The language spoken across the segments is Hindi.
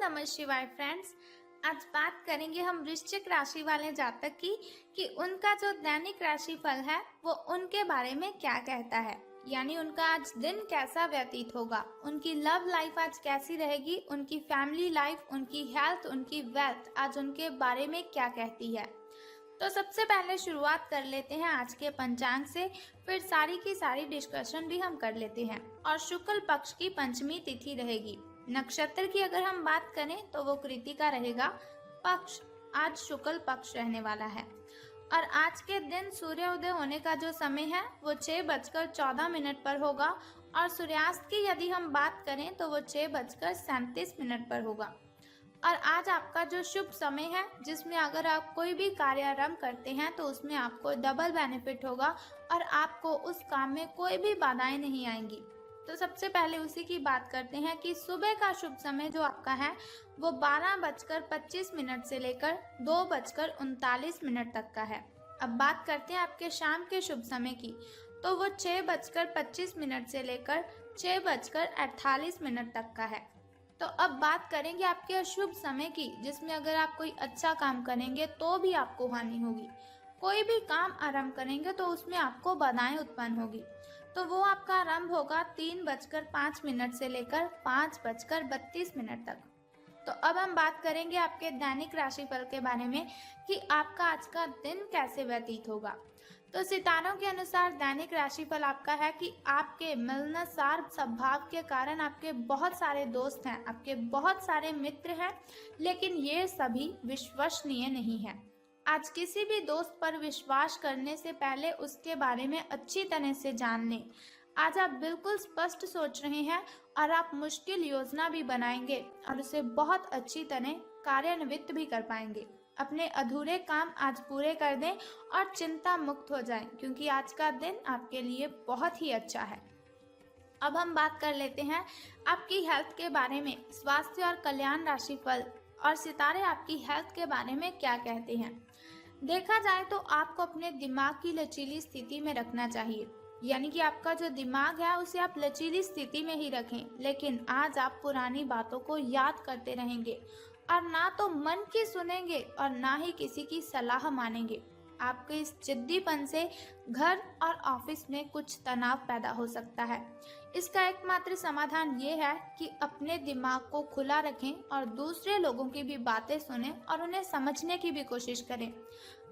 नमः शिवाय फ्रेंड्स। आज बात करेंगे हम वृश्चिक राशि वाले जातक की कि उनका जो दैनिक राशिफल है वो उनके बारे में क्या कहता है। यानी उनका आज दिन कैसा व्यतीत होगा, उनकी लव लाइफ आज कैसी रहेगी, उनकी फैमिली लाइफ, उनकी हेल्थ, उनकी वेल्थ आज उनके बारे में क्या कहती है। तो सबसे पहले शुरुआत कर लेते हैं आज के पंचांग से, फिर सारी की सारी डिस्कशन भी हम कर लेते हैं। और शुक्ल पक्ष की पंचमी तिथि रहेगी। नक्षत्र की अगर हम बात करें तो वो कृतिका रहेगा। पक्ष आज शुक्ल पक्ष रहने वाला है। और आज के दिन सूर्योदय होने का जो समय है वो 6:14 पर होगा। और सूर्यास्त की यदि हम बात करें तो वो 6:37 पर होगा। और आज आपका जो शुभ समय है जिसमें अगर आप कोई भी कार्य आरंभ करते हैं तो उसमें आपको डबल बेनिफिट होगा और आपको उस काम में कोई भी बाधाएं नहीं आएंगी। तो सबसे पहले उसी की बात करते हैं कि सुबह का शुभ समय जो आपका है वो 12:25 से लेकर 2:39 तक का है। अब बात करते हैं आपके शाम के शुभ समय की, तो वो 6:25 से लेकर 6:48 तक का है। तो अब बात करेंगे आपके अशुभ समय की, जिसमें अगर आप कोई अच्छा काम करेंगे तो भी आपको हानि होगी। कोई भी काम आरंभ करेंगे तो उसमें आपको बाधाएं उत्पन्न होगी। तो वो आपका आरंभ होगा 3:05 से लेकर 5:32 तक। तो अब हम बात करेंगे आपके दैनिक राशिफल के बारे में कि आपका आज का दिन कैसे व्यतीत होगा। तो सितारों के अनुसार दैनिक राशिफल आपका है कि आपके मिलनसार स्वभाव के कारण आपके बहुत सारे दोस्त हैं, आपके बहुत सारे मित्र हैं, लेकिन ये सभी विश्वसनीय नहीं हैं। आज किसी भी दोस्त पर विश्वास करने से पहले उसके बारे में अच्छी तरह से जान लें। आज आप बिल्कुल स्पष्ट सोच रहे हैं और आप मुश्किल योजना भी बनाएंगे और उसे बहुत अच्छी तरह कार्यान्वित भी कर पाएंगे। अपने अधूरे काम आज पूरे कर दें और चिंता मुक्त हो जाएं, क्योंकि आज का दिन आपके लिए बहुत ही अच्छा है। अब हम बात कर लेते हैं आपकी हेल्थ के बारे में। स्वास्थ्य और कल्याण राशिफल और सितारे आपकी हेल्थ के बारे में क्या कहते हैं। देखा जाए तो आपको अपने दिमाग की लचीली स्थिति में रखना चाहिए, यानी कि आपका जो दिमाग है उसे आप लचीली स्थिति में ही रखें। लेकिन आज आप पुरानी बातों को याद करते रहेंगे और ना तो मन की सुनेंगे और ना ही किसी की सलाह मानेंगे। आपके इस जिद्दीपन से घर और ऑफिस में कुछ तनाव पैदा हो सकता है। इसका एकमात्र समाधान ये है कि अपने दिमाग को खुला रखें और दूसरे लोगों की भी बातें सुनें और उन्हें समझने की भी कोशिश करें।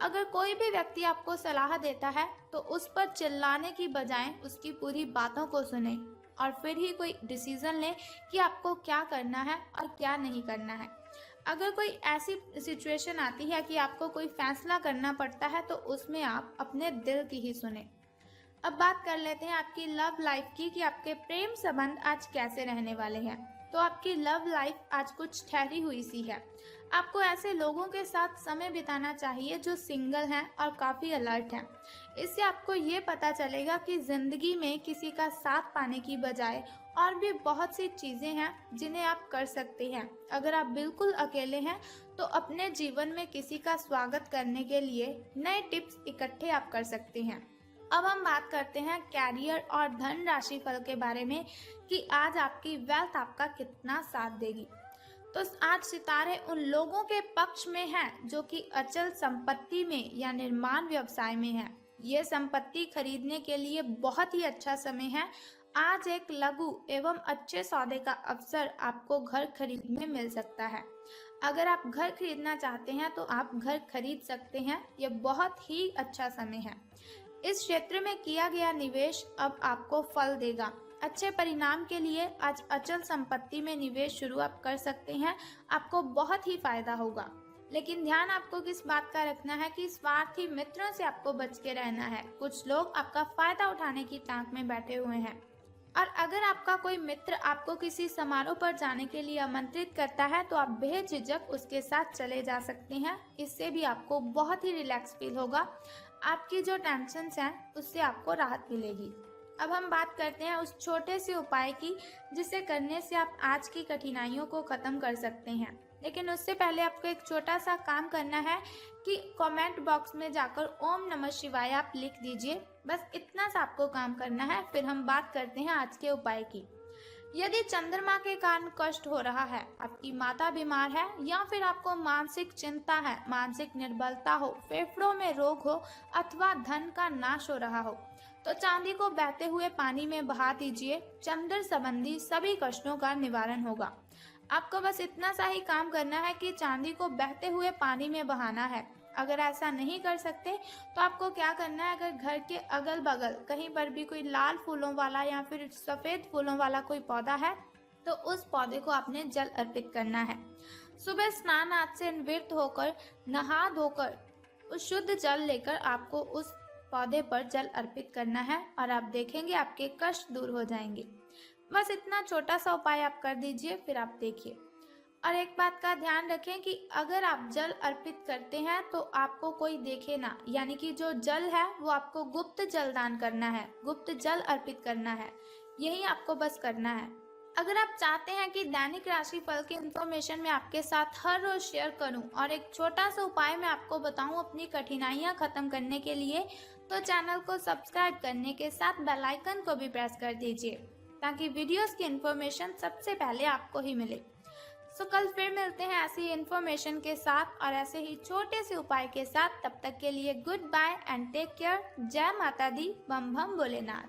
अगर कोई भी व्यक्ति आपको सलाह देता है तो उस पर चिल्लाने की बजाय उसकी पूरी बातों को सुनें और फिर ही कोई डिसीजन लें कि आपको क्या करना है और क्या नहीं करना है। अगर कोई ऐसी सिचुएशन आती है कि आपको कोई फैसला करना पड़ता है तो उसमें आप अपने दिल की ही सुने। अब बात कर लेते हैं आपकी लव लाइफ की कि आपके प्रेम संबंध आज कैसे रहने वाले हैं। तो आपकी लव लाइफ आज कुछ ठहरी हुई सी है। आपको ऐसे लोगों के साथ समय बिताना चाहिए जो सिंगल हैं और काफ़ी अलर्ट हैं। इससे आपको ये पता चलेगा कि ज़िंदगी में किसी का साथ पाने की बजाय और भी बहुत सी चीज़ें हैं जिन्हें आप कर सकते हैं। अगर आप बिल्कुल अकेले हैं तो अपने जीवन में किसी का स्वागत करने के लिए नए टिप्स इकट्ठे आप कर सकते हैं। अब हम बात करते हैं कैरियर और धन राशिफल के बारे में कि आज आपकी वेल्थ आपका कितना साथ देगी। तो आज सितारे उन लोगों के पक्ष में हैं जो कि अचल संपत्ति में या निर्माण व्यवसाय में हैं। ये संपत्ति खरीदने के लिए बहुत ही अच्छा समय है। आज एक लघु एवं अच्छे सौदे का अवसर आपको घर खरीदने में मिल सकता है। अगर आप घर खरीदना चाहते हैं तो आप घर खरीद सकते हैं। ये बहुत ही अच्छा समय है। इस क्षेत्र में किया गया निवेश अब आपको फल देगा। अच्छे परिणाम के लिए आज अचल संपत्ति में निवेश शुरू आप कर सकते हैं। आपको बहुत ही फायदा होगा। लेकिन ध्यान आपको किस बात का रखना है कि स्वार्थी मित्रों से आपको बच के रहना है। कुछ लोग आपका फायदा उठाने की ताक में बैठे हुए हैं। और अगर आपका कोई मित्र आपको किसी समारोह पर जाने के लिए आमंत्रित करता है तो आप बेझिझक उसके साथ चले जा सकते हैं। इससे भी आपको बहुत ही रिलैक्स फील होगा। आपकी जो टेंशन्स हैं उससे आपको राहत मिलेगी। अब हम बात करते हैं उस छोटे से उपाय की जिसे करने से आप आज की कठिनाइयों को खत्म कर सकते हैं। लेकिन उससे पहले आपको एक छोटा सा काम करना है कि कमेंट बॉक्स में जाकर ओम नमः शिवाय आप लिख दीजिए। बस इतना सा आपको काम करना है। फिर हम बात करते हैं आज के उपाय की। यदि चंद्रमा के कारण कष्ट हो रहा है, आपकी माता बीमार है या फिर आपको मानसिक चिंता है, मानसिक निर्बलता हो, फेफड़ों में रोग हो अथवा धन का नाश हो रहा हो, तो चांदी को बहते हुए पानी में बहा दीजिए। चंद्र संबंधी सभी कष्टों का निवारण होगा। आपको बस इतना सा ही काम करना है कि चांदी को बहते हुए पानी में बहाना है। अगर ऐसा नहीं कर सकते तो आपको क्या करना है, अगर घर के अगल बगल कहीं पर भी कोई लाल फूलों वाला या फिर सफेद फूलों वाला कोई पौधा है तो उस पौधे को आपने जल अर्पित करना है। सुबह स्नान आदि से निवृत्त होकर नहा धोकर उस शुद्ध जल लेकर आपको उस पौधे पर जल अर्पित करना है और आप देखेंगे आपके कष्ट दूर हो जाएंगे। बस इतना छोटा सा उपाय आप कर दीजिए, फिर आप देखिए। और एक बात का ध्यान रखें कि अगर आप जल अर्पित करते हैं तो आपको कोई देखे ना, यानी कि जो जल है वो आपको गुप्त जल दान करना है, गुप्त जल अर्पित करना है, यही आपको बस करना है। अगर आप चाहते हैं कि दैनिक राशि फल की इंफॉर्मेशन मैं आपके साथ हर रोज शेयर करूं और एक छोटा सा उपाय मैं आपको बताऊं अपनी कठिनाइयां खत्म करने के लिए, तो चैनल को सब्सक्राइब करने के साथ बेल आइकन को भी प्रेस कर दीजिए ताकि वीडियोस की इंफॉर्मेशन सबसे पहले आपको ही मिले। सो कल फिर मिलते हैं ऐसी इंफॉर्मेशन के साथ और ऐसे ही छोटे से उपाय के साथ। तब तक के लिए goodbye and take care. जय माता दी, बम बम भोलेनाथ।